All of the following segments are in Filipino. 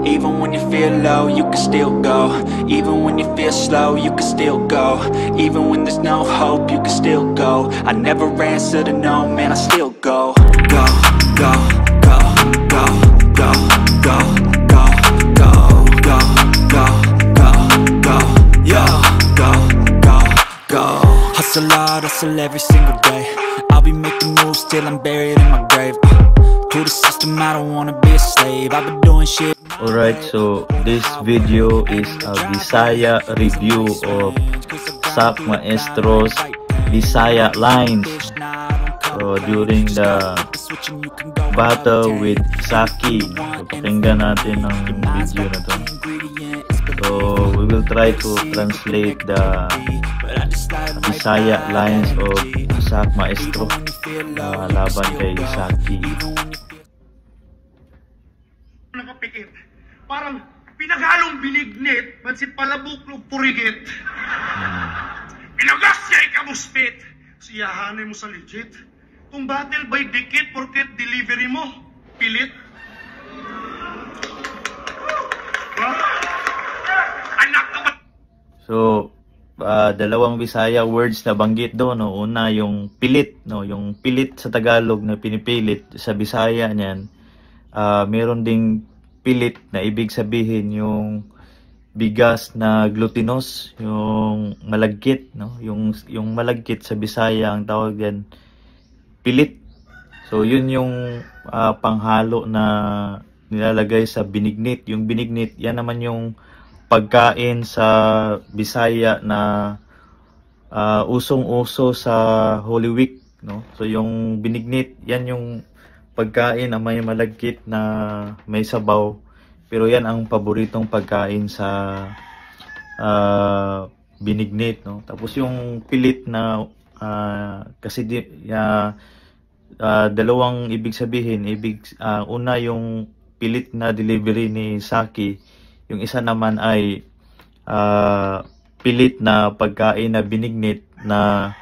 Even when you feel low, you can still go. Even when you feel slow, you can still go. Even when there's no hope, you can still go. I never answer to no, man, I still go. Go, go, go, go, go, go, go, go, go, go, go, go, yo, go, go, go. Hustle hard, hustle every single day. I'll be making moves till I'm buried in my grave. To the system, I don't wanna be a slave. I've been doing shit. Alright, so this video is a Bisaya review of Sak Maestro's Bisaya lines. So during the battle with Saki, so pakinggan natin ang video na to. So we will try to translate the Bisaya lines of Sak Maestro laban kay Saki. Nakapikit. Parang pinaghalong binignit, mansit palabok ng purigit. Pinagas niya ikamuspit. Siyahanay mo sa legit. Kung battle by dikit, porket delivery mo, pilit. Anak ka ba? So, dalawang Bisaya words na banggit doon, no? Una yung pilit, no? Yung pilit sa Tagalog na pinipilit, sa Bisaya niyan, meron ding pilit na ibig sabihin yung bigas na glutinous, yung malagkit, no? Yung malagkit sa Bisaya ang tawag yan pilit. So yun yung panghalo na nilalagay sa binignit. Yung binignit, yan naman yung pagkain sa Bisaya na usong-uso sa Holy Week, no? So yung binignit, yan yung pagkain na may malagkit na may sabaw, pero yan ang paboritong pagkain sa binignit, no? Tapos yung pilit na kasi dalawang ibig sabihin. Una yung pilit na delivery ni Saki, yung isa naman ay pilit na pagkain na binignit na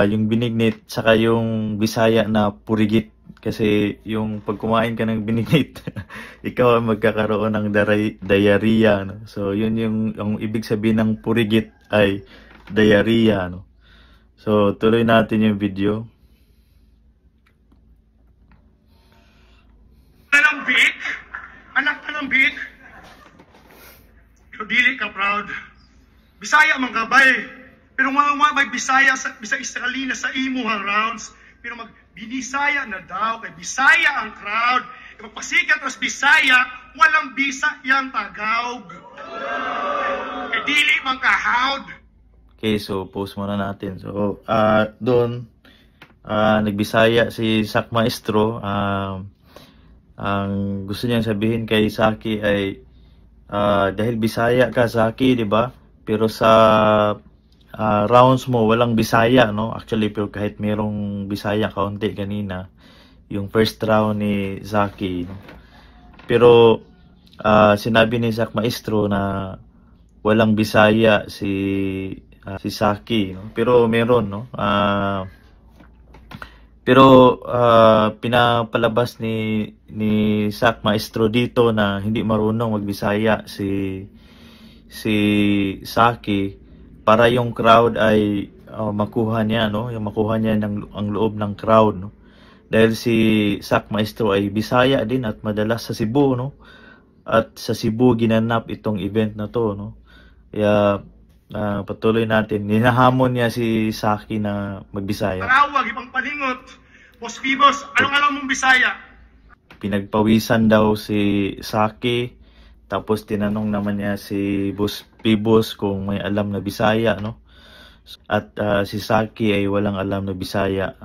yung binignit saka yung Bisaya na purigit. Kasi yung pag kumain ka ng binignit, ikaw ay magkakaroon ng diarrhea, no? So yun yung ibig sabihin ng purigit ay diarrhea, no? So tuloy natin yung video. Nanambik? Anak nanambik? Pero dili ka proud. Bisaya man kabay. Pero mga may Bisaya sa Israelina sa imo hang rounds. Pero binisaya na daw, kay Bisaya ang crowd. Ipagpasikat mas Bisaya, walang bisa yang Tagaw. Kay dili man kahawd. Okay, so pause muna natin. So doon nagbisaya si Sak Maestro. Ang gusto niyang sabihin kay Saki ay dahil Bisaya ka, Saki, di ba? Pero sa rounds mo walang Bisaya, no? Actually, pero kahit merong Bisaya kaunti kanina, yung first round ni Saki, no? Pero sinabi ni Sak Maestro na walang Bisaya si Saki, no? Pero meron, no? Pero pinapalabas ni Sak Maestro dito na hindi marunong magbisaya si Saki, para yung crowd ay makuha niya, no? Yung makuha niya ang loob ng crowd, no? Dahil si Sak Maestro ay Bisaya din at madalas sa Cebu, no? At sa Cebu ginanap itong event na to, no? Kaya patuloy natin. Hinahamon niya si Saki na magbisaya. Tarawag, ibang palingot. Boss Pibos, anong alam mong Bisaya? Pinagpawisan daw si Saki. Tapos tinanong naman niya si Boss Pibos kung may alam na Bisaya, no? At si Saki ay walang alam na Bisaya,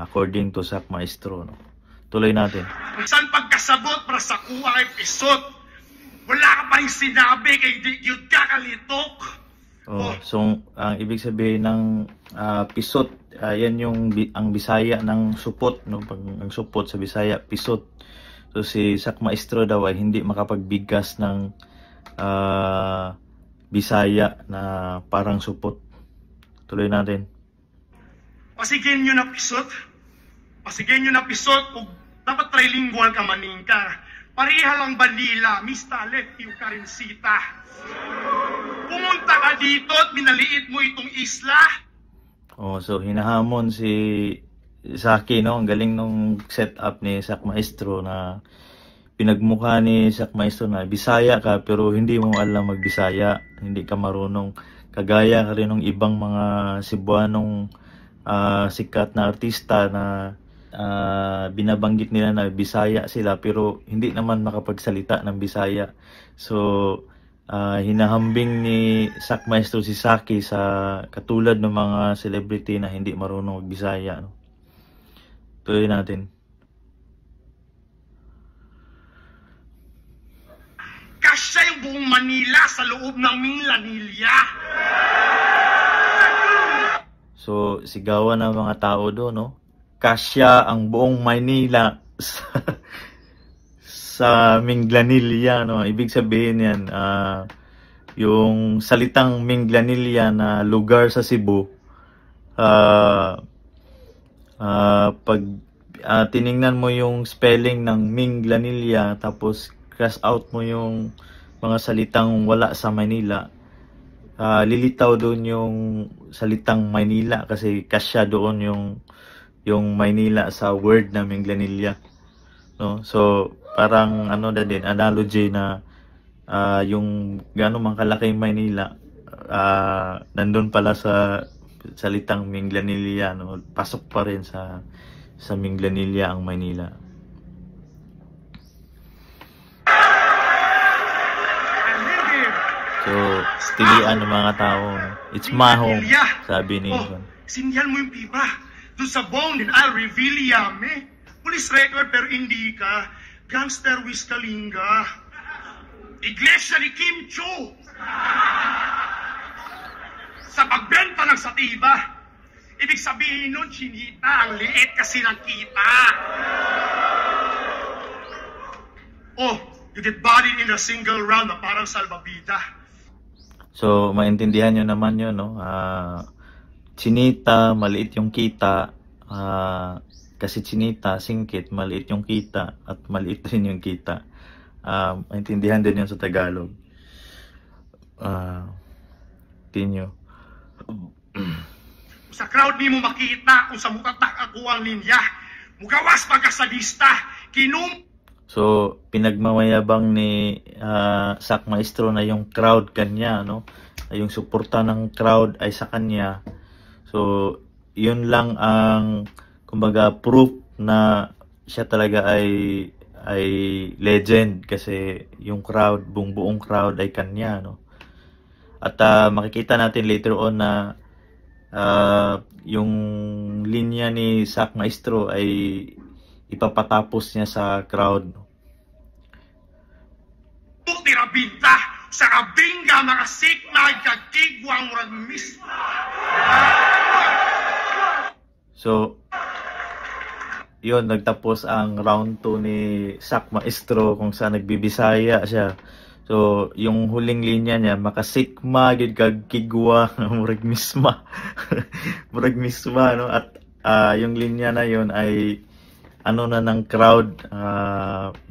according to Sak Maestro, no? Tuloy natin. Saan pagkasabot para sa kuha kay Pisot? Wala ka pa rin sinabi kay Digyud ka kalitok. So ang ibig sabihin ng pisot, yan yung ang Bisaya ng supot, no? Ang supot sa Bisaya, pisot. So si Sak Maestro daw ay hindi makapagbigkas ng Bisaya na parang supot. Tuloy natin. Pasigin nyo na pisot. Pasigin nyo na pisot. Kung dapat trilingual ka maning ka. Pareha lang Manila, Mista Lepio Karinsita. Pumunta ka dito at minaliit mo itong isla. Oh, so hinahamon si Saki, no? Ang galing nung setup ni Sak Maestro na pinagmukha ni Sak Maestro na Bisaya ka pero hindi mo alam magbisaya, hindi ka marunong. Kagaya ka rin ng ibang mga Cebuanong sikat na artista na binabanggit nila na Bisaya sila pero hindi naman makapagsalita ng Bisaya. So hinahambing ni Sak Maestro si Saki sa katulad ng mga celebrity na hindi marunong magbisaya, no? Tuloy natin. Kasya yung buong Manila sa loob ng Milanilya. So sigawan ng mga tao doon, no? Kasya ang buong Maynila sa Minglanilla, no? Ibig sabihin yan, yung salitang Minglanilla na lugar sa Cebu, pag tiningnan mo yung spelling ng Minglanilla tapos cross out mo yung mga salitang wala sa Manila, lilitaw doon yung salitang Maynila kasi kasya doon yung Maynila sa word na Minglanilla, no? So parang ano na din, analogy na yung gano'ng mang kalaking Maynila nandun pala sa salitang Minglanilla, no? Pasok pa rin sa Minglanilla ang Maynila. So tilian ng mga tao, no? It's my home, sabi ni Juan. Sindihan mo yung pipa doon sa bong din I'll reveal yame. Police record pero hindi ka. Gangster Wiz Kalinga. Iglesia ni Kim Cho. Sa pagbenta ng satiba. Ibig sabihin nun, chinita. Ang liit kasi ng kita. Oh, you get bodied in a single round na parang salbabida. So maintindihan nyo naman yun, no? Chinita, maliit yung kita. Kasi chinita, singkit, maliit yung kita at maliit rin yung kita. Maintindihan din yun sa Tagalog. Tinyo. Sa crowd ni mo makita kung sa mutatak ako ang linya. Mugawas pagkasadista. So pinagmamayabang ni Sak Maestro na yung crowd kanya, no? Yung suporta ng crowd ay sa kanya. So yun lang ang kumbaga proof na siya talaga ay legend kasi yung crowd, buong crowd ay kanya, no? At makikita natin later on na yung linya ni Sak Maestro ay ipapatapos niya sa crowd, no? Tirabinta sa kabingga mga sigma kagkigwang ragmis. So yun, nagtapos ang round 2 ni Sak Maestro kung saan nagbibisaya siya. So yung huling linya niya, makasikma gid kag kigwa murag misma. Murag misma, no? At yung linya na yun ay ano na ng crowd,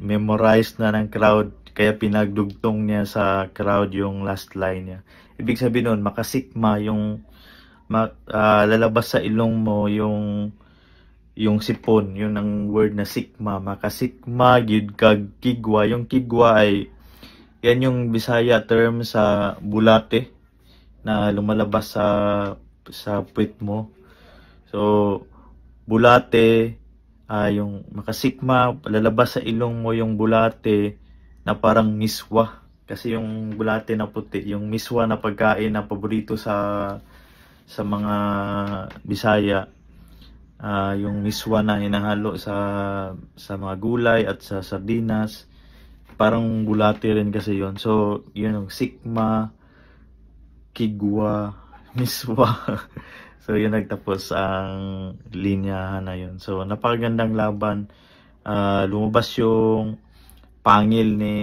memorized na ng crowd, kaya pinagdugtong niya sa crowd yung last line niya. Ibig sabihin nun, makasikma yung lalabas sa ilong mo yung sipon, yun ang word na sikma. Makasikma gid kag kigwa. Yung kigwa ay yan yung Bisaya term sa bulate na lumalabas sa puwit mo. So bulate, yung makasikma, lalabas sa ilong mo yung bulate na parang miswa. Kasi yung bulate na puti, yung miswa na pagkain na paborito sa mga Bisaya. Yung miswa na hinahalo sa mga gulay at sa sardinas, parang bulate rin kasi yon. So yun yung sikma, kigwa, miswa. So yun nagtapos ang linyahan na yun. So napakagandang laban. Lumabas yung pangil ni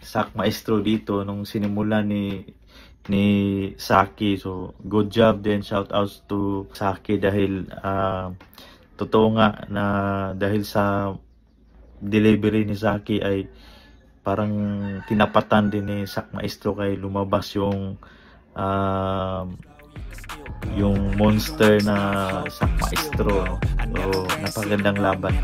Sak Maestro dito nung sinimula ni Saki. So good job din, shout outs to Saki dahil totoo nga na dahil sa delivery ni Saki ay parang tinapatan din ni Sak Maestro kay lumabas yung monster na Sak Maestro, no? So napagandang laban.